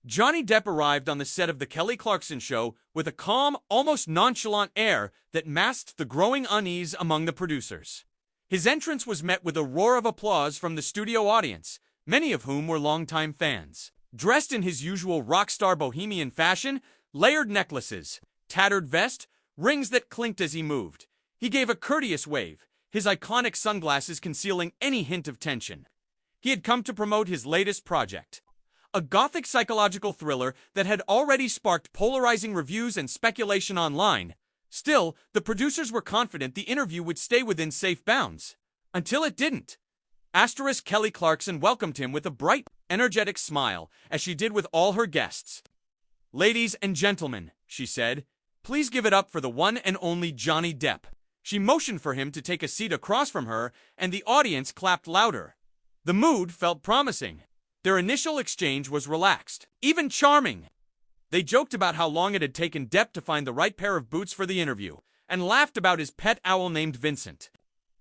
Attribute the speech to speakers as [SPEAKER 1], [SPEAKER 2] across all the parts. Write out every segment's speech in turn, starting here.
[SPEAKER 1] Johnny Depp arrived on the set of The Kelly Clarkson Show with a calm, almost nonchalant air that masked the growing unease among the producers. His entrance was met with a roar of applause from the studio audience, many of whom were longtime fans. Dressed in his usual rock star bohemian fashion, layered necklaces, tattered vest, rings that clinked as he moved, he gave a courteous wave, his iconic sunglasses concealing any hint of tension. He had come to promote his latest project, a gothic psychological thriller that had already sparked polarizing reviews and speculation online. Still, the producers were confident the interview would stay within safe bounds. Until it didn't. Kelly Clarkson welcomed him with a bright, energetic smile, as she did with all her guests. "Ladies and gentlemen," she said, "please give it up for the one and only Johnny Depp." She motioned for him to take a seat across from her, and the audience clapped louder. The mood felt promising. Their initial exchange was relaxed, even charming. They joked about how long it had taken Depp to find the right pair of boots for the interview, and laughed about his pet owl named Vincent.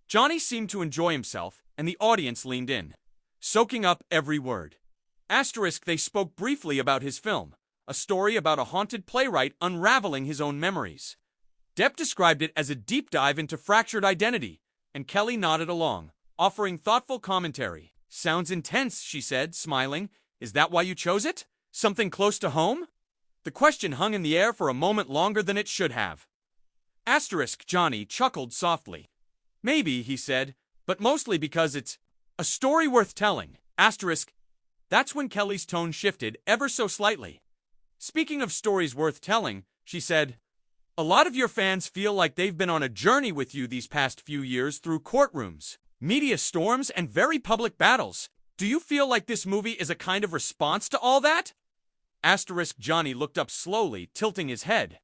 [SPEAKER 1] Johnny seemed to enjoy himself, and the audience leaned in, soaking up every word. They spoke briefly about his film, a story about a haunted playwright unraveling his own memories. Depp described it as a deep dive into fractured identity, and Kelly nodded along, offering thoughtful commentary. "Sounds intense," she said, smiling. "Is that why you chose it? Something close to home?" The question hung in the air for a moment longer than it should have. Johnny chuckled softly. "Maybe," he said, "but mostly because it's a story worth telling." That's when Kelly's tone shifted ever so slightly. "Speaking of stories worth telling," she said, "a lot of your fans feel like they've been on a journey with you these past few years through courtrooms, media storms, and very public battles. Do you feel like this movie is a kind of response to all that?" Johnny looked up slowly, tilting his head.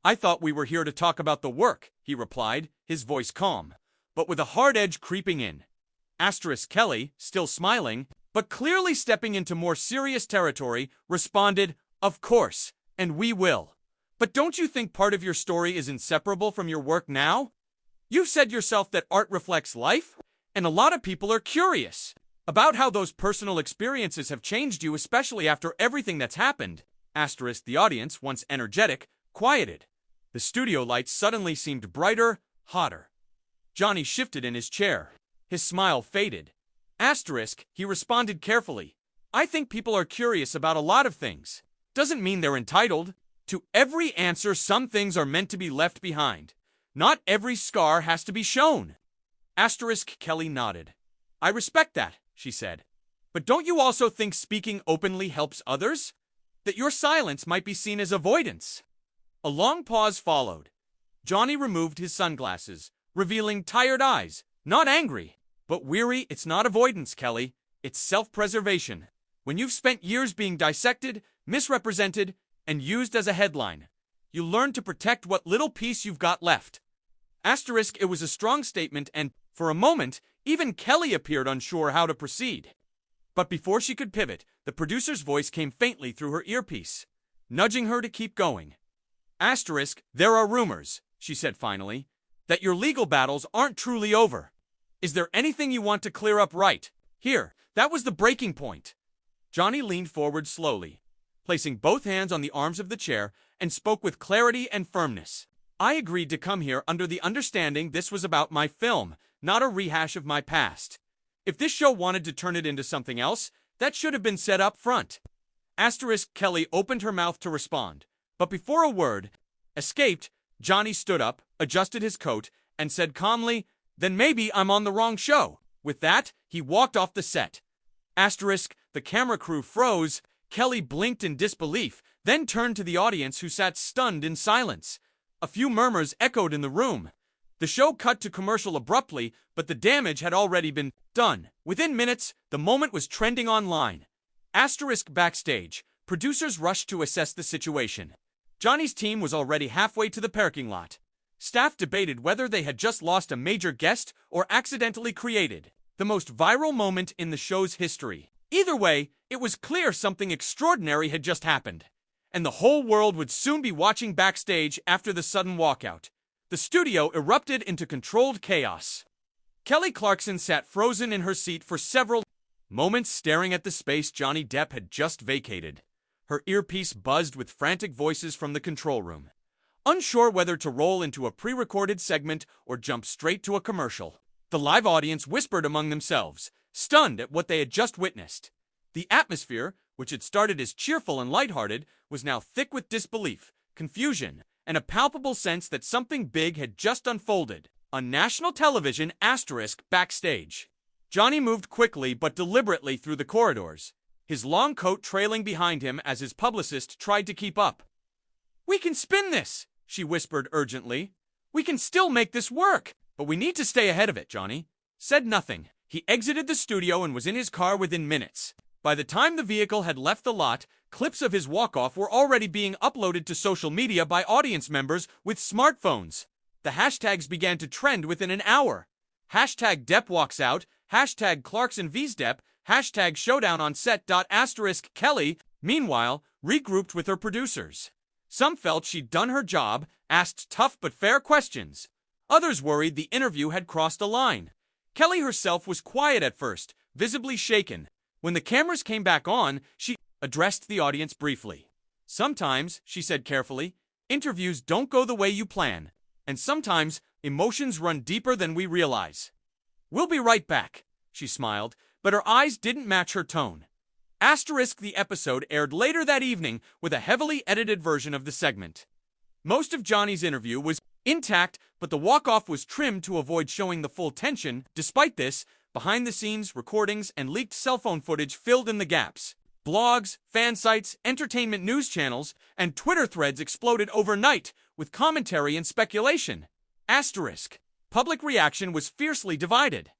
[SPEAKER 1] "I thought we were here to talk about the work," he replied, his voice calm, but with a hard edge creeping in. Kelly, still smiling, but clearly stepping into more serious territory, responded, "Of course, and we will. But don't you think part of your story is inseparable from your work now? You've said yourself that art reflects life, and a lot of people are curious about how those personal experiences have changed you, especially after everything that's happened." The audience, once energetic, quieted. The studio lights suddenly seemed brighter, hotter. Johnny shifted in his chair. His smile faded. He responded carefully, "I think people are curious about a lot of things. Doesn't mean they're entitled to every answer. Some things are meant to be left behind. Not every scar has to be shown." Kelly nodded. "I respect that," she said. "But don't you also think speaking openly helps others? That your silence might be seen as avoidance?" A long pause followed. Johnny removed his sunglasses, revealing tired eyes, not angry, but weary. "It's not avoidance, Kelly. It's self-preservation. When you've spent years being dissected, misrepresented, and used as a headline, you learn to protect what little piece you've got left." It was a strong statement, and, for a moment, even Kelly appeared unsure how to proceed. But before she could pivot, the producer's voice came faintly through her earpiece, nudging her to keep going. "There are rumors," she said finally, "that your legal battles aren't truly over. Is there anything you want to clear up right here?" That was the breaking point. Johnny leaned forward slowly, placing both hands on the arms of the chair, and spoke with clarity and firmness. "I agreed to come here under the understanding this was about my film, not a rehash of my past. If this show wanted to turn it into something else, that should have been said up front." Kelly opened her mouth to respond, but before a word escaped, Johnny stood up, adjusted his coat, and said calmly, "Then maybe I'm on the wrong show." With that, he walked off the set. The camera crew froze. Kelly blinked in disbelief, then turned to the audience, who sat stunned in silence. A few murmurs echoed in the room. The show cut to commercial abruptly, but the damage had already been done. Within minutes, the moment was trending online. Backstage, producers rushed to assess the situation. Johnny's team was already halfway to the parking lot. Staff debated whether they had just lost a major guest or accidentally created the most viral moment in the show's history. Either way, it was clear something extraordinary had just happened, and the whole world would soon be watching backstage after the sudden walkout. The studio erupted into controlled chaos. Kelly Clarkson sat frozen in her seat for several moments, staring at the space Johnny Depp had just vacated. Her earpiece buzzed with frantic voices from the control room. Unsure whether to roll into a pre-recorded segment or jump straight to a commercial, the live audience whispered among themselves, stunned at what they had just witnessed. The atmosphere, which had started as cheerful and lighthearted, was now thick with disbelief, confusion, and a palpable sense that something big had just unfolded. On national television, backstage. Johnny moved quickly but deliberately through the corridors, his long coat trailing behind him as his publicist tried to keep up. "We can spin this," she whispered urgently. "We can still make this work, but we need to stay ahead of it." Johnny said nothing. He exited the studio and was in his car within minutes. By the time the vehicle had left the lot, clips of his walk-off were already being uploaded to social media by audience members with smartphones. The hashtags began to trend within an hour. Hashtag Depp walks out, hashtag Clarkson vs Depp, hashtag showdown on set. Kelly, meanwhile, regrouped with her producers. Some felt she'd done her job, asked tough but fair questions. Others worried the interview had crossed a line. Kelly herself was quiet at first, visibly shaken. When the cameras came back on, she addressed the audience briefly. "Sometimes," she said carefully, "interviews don't go the way you plan. And sometimes, emotions run deeper than we realize. We'll be right back," she smiled, but her eyes didn't match her tone. The episode aired later that evening with a heavily edited version of the segment. Most of Johnny's interview was intact, but the walk-off was trimmed to avoid showing the full tension. Despite this, behind-the-scenes recordings and leaked cell phone footage filled in the gaps. Blogs, fan sites, entertainment news channels, and Twitter threads exploded overnight with commentary and speculation. Public reaction was fiercely divided.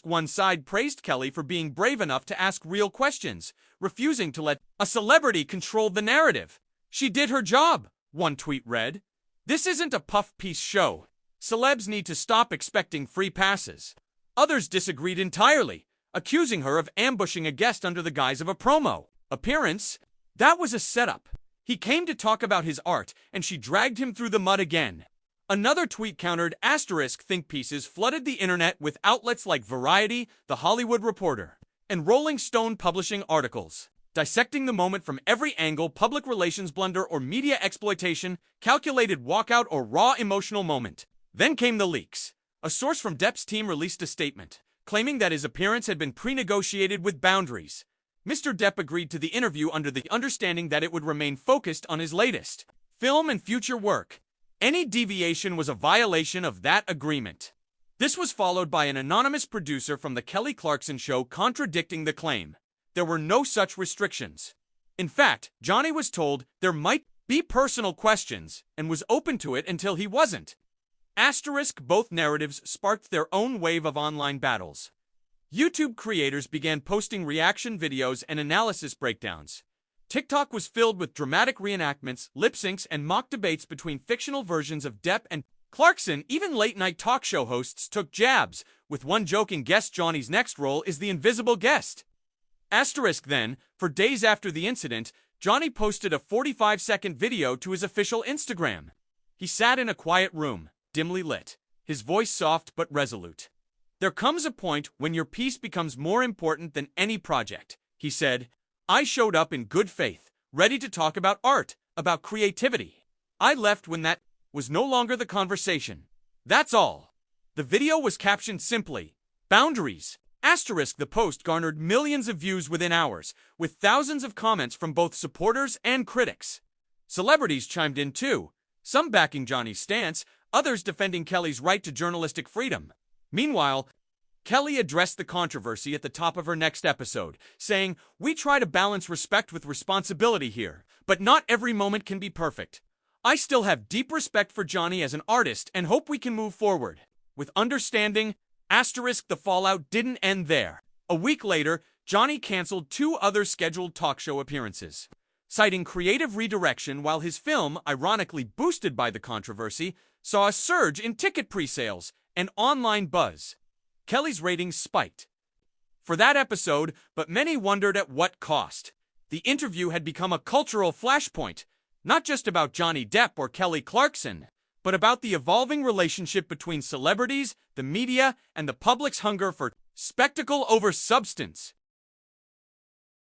[SPEAKER 1] One side praised Kelly for being brave enough to ask real questions, refusing to let a celebrity control the narrative. "She did her job," one tweet read. "This isn't a puff-piece show. Celebs need to stop expecting free passes." Others disagreed entirely, accusing her of ambushing a guest under the guise of a promo appearance. That was a setup. He came to talk about his art, and she dragged him through the mud again. Another tweet countered. Think pieces flooded the internet with outlets like Variety, The Hollywood Reporter, and Rolling Stone publishing articles, dissecting the moment from every angle: public relations blunder or media exploitation, calculated walkout or raw emotional moment. Then came the leaks. A source from Depp's team released a statement, claiming that his appearance had been pre-negotiated with boundaries. Mr. Depp agreed to the interview under the understanding that it would remain focused on his latest film and future work. Any deviation was a violation of that agreement. This was followed by an anonymous producer from the Kelly Clarkson show contradicting the claim. There were no such restrictions. In fact, Johnny was told there might be personal questions and was open to it until he wasn't. Both narratives sparked their own wave of online battles. YouTube creators began posting reaction videos and analysis breakdowns. TikTok was filled with dramatic reenactments, lip syncs, and mock debates between fictional versions of Depp and Clarkson. Even late-night talk show hosts took jabs, with one joking, "Guess Johnny's next role is the invisible guest." Then, for days after the incident, Johnny posted a 45-second video to his official Instagram. He sat in a quiet room, dimly lit, his voice soft but resolute. "There comes a point when your piece becomes more important than any project," he said. "I showed up in good faith, ready to talk about art, about creativity. I left when that was no longer the conversation. That's all." The video was captioned simply, "Boundaries." The post garnered millions of views within hours, with thousands of comments from both supporters and critics. Celebrities chimed in too, some backing Johnny's stance, others defending Kelly's right to journalistic freedom. Meanwhile, Kelly addressed the controversy at the top of her next episode, saying, "We try to balance respect with responsibility here, but not every moment can be perfect. I still have deep respect for Johnny as an artist and hope we can move forward with understanding." The fallout didn't end there. A week later, Johnny canceled 2 other scheduled talk show appearances, citing creative redirection, while his film, ironically boosted by the controversy, saw a surge in ticket pre-sales and online buzz. Kelly's ratings spiked for that episode, but many wondered at what cost. The interview had become a cultural flashpoint, not just about Johnny Depp or Kelly Clarkson, but about the evolving relationship between celebrities, the media, and the public's hunger for spectacle over substance.